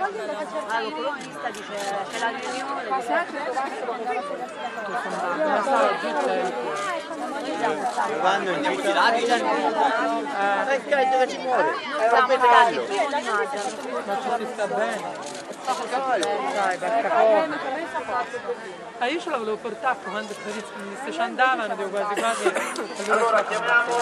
L'oculista dice c'è la riunione. Vanno in gita che ci muore. Ma ci sta bene. Dai, Io ce la volevo portare quando se ci andavano, devo quasi quasi. Allora chiamiamo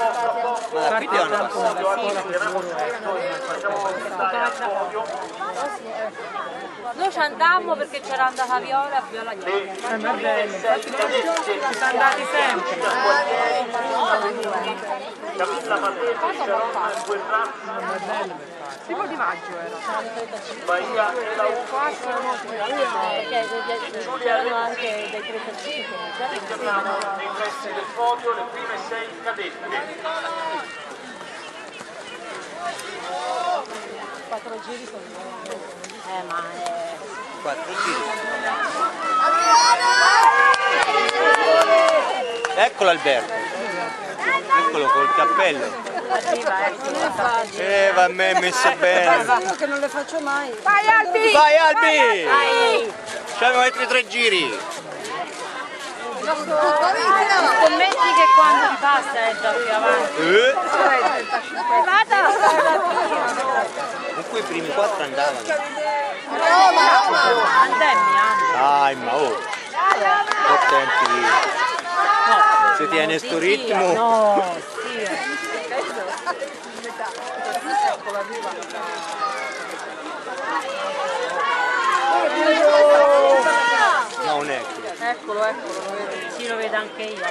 noi ci andammo perché c'era andata Viola e Viola niente. Ma è bello, infatti ci sono andati sempre. Camilla Matese, Sharon Guerrazzi, Tipo di maggio era. Bahia e la Perché c'erano anche dei 3 chiamiamo nei pressi del podio le prime 6 cadette. 4 giri sono ma 4 giri. Eccolo Alberto. Eccolo col cappello. Va a me messo bene. Che non le faccio mai. Vai Albi! Facciamo altri 3 giri. scommetti che quando ti passa è già più avanti. Con cui i primi 4 andavano. Andenni anche. Dai, ma oh! Attenti! Se tiene sto ritmo! No, sì. No, non è qui. Eccolo, lo vedo. Sì, lo vedo anche io.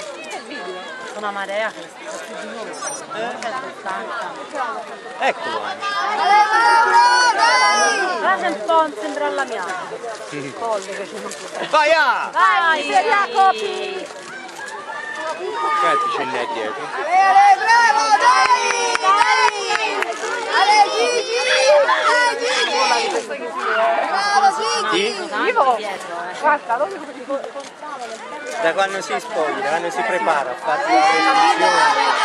Una marea che sta più di noi. 180. Eccolo! Là c'è un po', sembra la mia. Il collo che c'è un po'. Vai! Vai, Jacopi! Senti, ce n'è dietro. Bravo, dai! Ale, Gigi! Bravo, Gigi! Vivo! Guarda, Da quando si spoglia, da quando si prepara, ha fatto la trasmissione.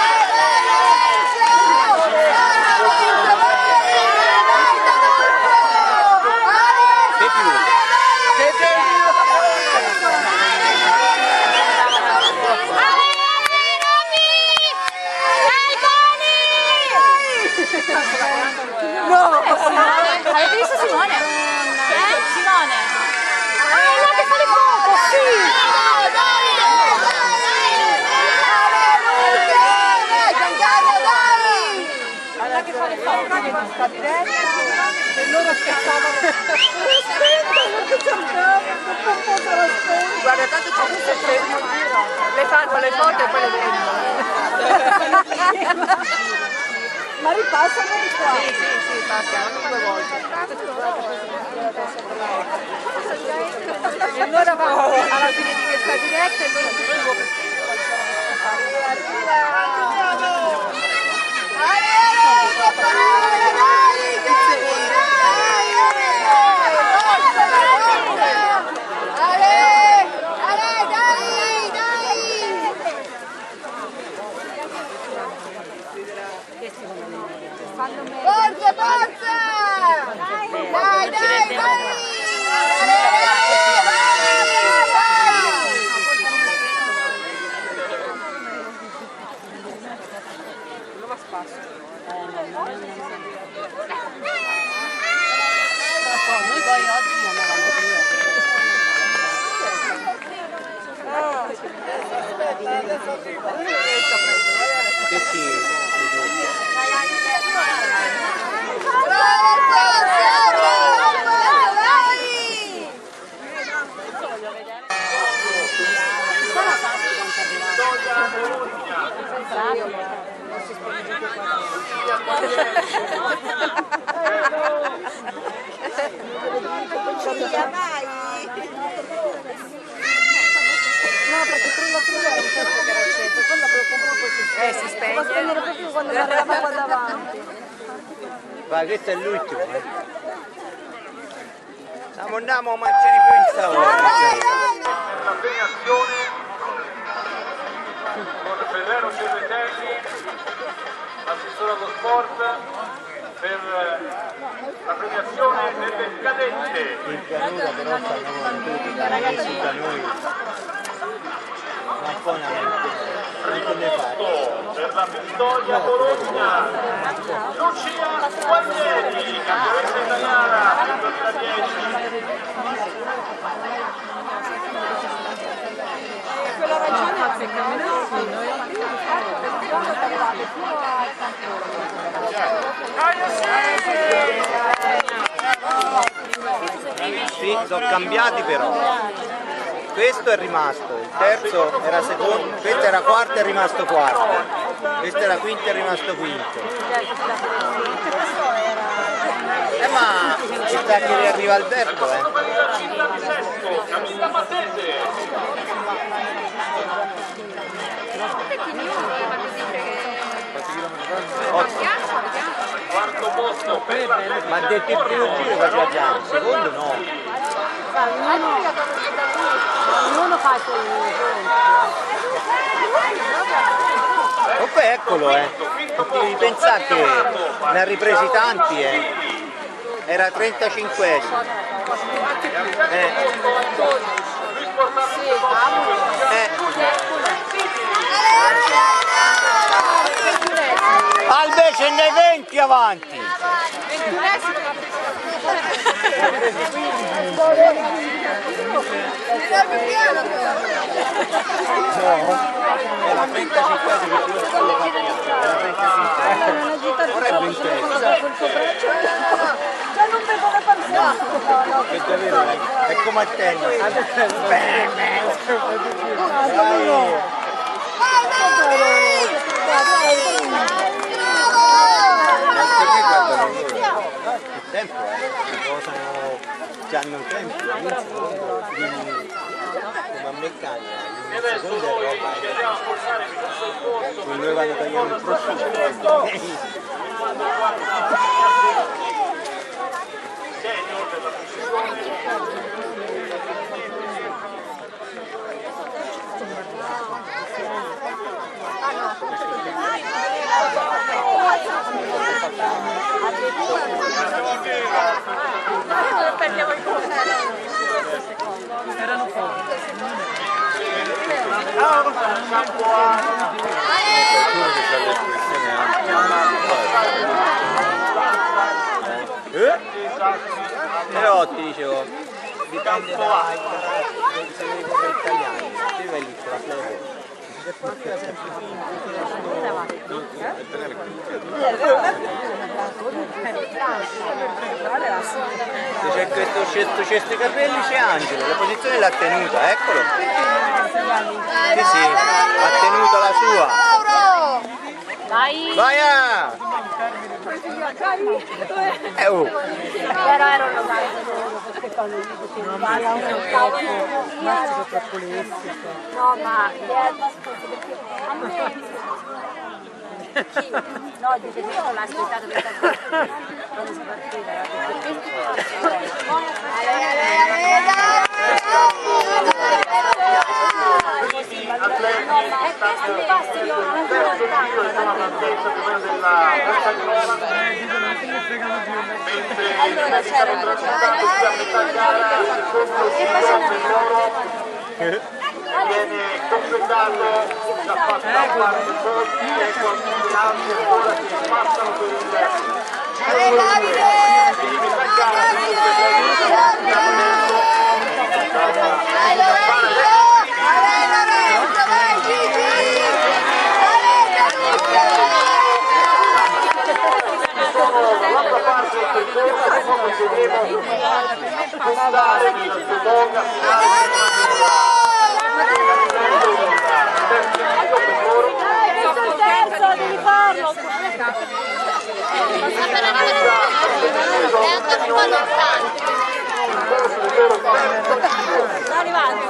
Avete visto Simone? Simone! No, che fa le foto, sì! Guarda che fa le foto, sta diretta e loro aspettavano. Guarda, tanto c'è queste le fanno le foto e poi le vendono. Ma ripassano di qua? Sì, passano 2 volte. E allora vado alla fine di questa diretta e loro si Forza, forza! Dai, dai, dai! Non va spasso. Noi poi oggi non avevamo più. Che sì. No, perché prima era un pezzo che era acceso, quando lo compro poi si spegne. Lo spegnere proprio quando arrivava qua davanti. Vai, questo è l'ultimo. Andiamo a mangiare più in tavola. La premiazione con Ferrero Cerretelli, assessore allo sport, per la premiazione delle cadette. In pianura però stanno tutti ragazzi da noi. Ma poi non come fare? Per la Pistoia Bologna, Lucia Guaglieri, campionessa italiana del 2010. Quella ragione ha Sì, sono cambiati però. Questo è rimasto, il terzo era secondo, questo era quarto e è rimasto quarto, questo era quinto e è rimasto quinto. Ma ci sta che riarriva Alberto, Camilla Matese. Quarto posto per la ma ha detto il primo giro faceva già, il secondo no. Ognuno fa il suo Comunque eccolo devi pensare che ne ha ripresi tanti era 35esimo. Albe ce n'è 20 avanti! Era 35esimo, era 35esimo. Ora è 20esimo. Già non vedo le panzane. È davvero, è come a tennis. Il tempo hanno il tempo, come a meccanica, il secondo è roba, noi vanno a tagliare il prosciutto. Perdiamo i conti. Erano pochi. Però ti dicevo, dipende dai se devi correre italiani, se vai lì te la fleve. Se c'è questo cesto i capelli c'è Angelo, la posizione l'ha tenuta, eccolo. Sì, ha tenuto la sua. Vai! Vai a! Oh! Però ero lontano perché quando gli dicevo vai a un sono troppo lessi. No, ma perché a me no, dice che non l'ha aspettato per quando si partiva. Allora c'era una viene completato da parte da parte di Bossi e con gli altri ancora si passano per il dall'altra parte del percorso come vedremo puntare nella seconda terzo, devi farlo! Sta arrivando,